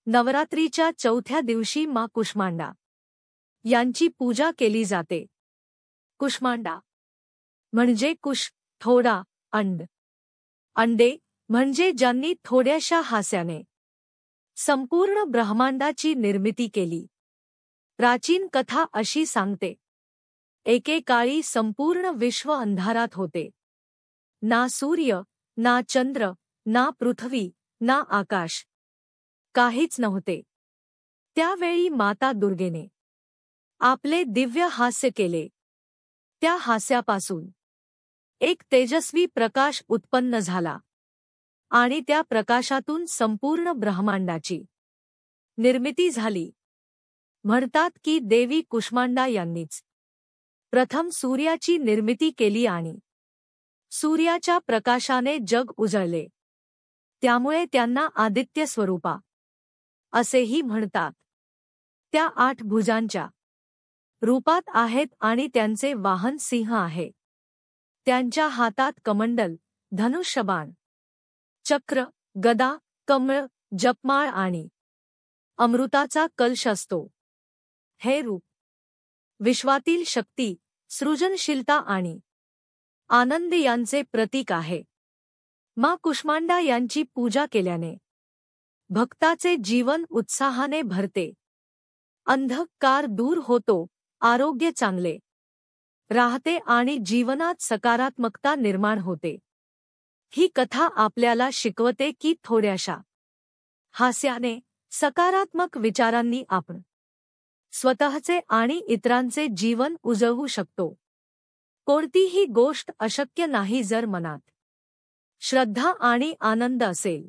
नवरात्रीच्या चौथ्या दिवशी माँ कुष्मांडा यांची पूजा केली जाते। कुष्मांडा म्हणजे कुश, थोडा, अंडे म्हणजे ज्यांनी थोड्याशा हास्याने संपूर्ण ब्रह्मांडाची निर्मिती केली। प्राचीन कथा अशी सांगते, एकेकाळी संपूर्ण विश्व अंधारात होते। ना सूर्य, ना चंद्र, ना पृथ्वी, ना आकाश, काहीच नव्हते। त्यावेळी माता दुर्गेने आपले दिव्य हास्य केले। त्या हास्यापासून एक तेजस्वी प्रकाश उत्पन्न झाला आणि त्या प्रकाशातून संपूर्ण ब्रह्मांडाची निर्मिती झाली। म्हणतात की देवी कुष्मांडा यांनीच प्रथम सूर्याची निर्मिती केली आणि सूर्याच्या प्रकाशाने जग उजळले, त्यामुळे त्यांना आदित्य स्वरूपा असेही म्हणतात। त्या 8 भुजांच्या रूपात आहेत आणि त्यांचे वाहन सिंह आहे। त्यांच्या हातात कमंडल, धनुष्यबाण, चक्र, गदा, कमळ, जपमाळ आणि अमृताचा कलश असतो। हे रूप विश्वातील शक्ती, सृजनशीलता आणि आनंद यांचे प्रतीक आहे। माँ कुष्मांडा यांची पूजा केल्याने भक्ताचे जीवन उत्साहाने भरते, अंधकार दूर होतो, आरोग्य चांगले राहते आणि जीवनात सकारात्मकता निर्माण होते। ही कथा आपल्याला शिकवते की थोड्याशा हास्याने, सकारात्मक विचारांनी आपण स्वतःचे आणि इतरांचे जीवन उजळवू शकतो। कोणतीही गोष्ट अशक्य नाही जर मनात श्रद्धा आणि आनंद असेल।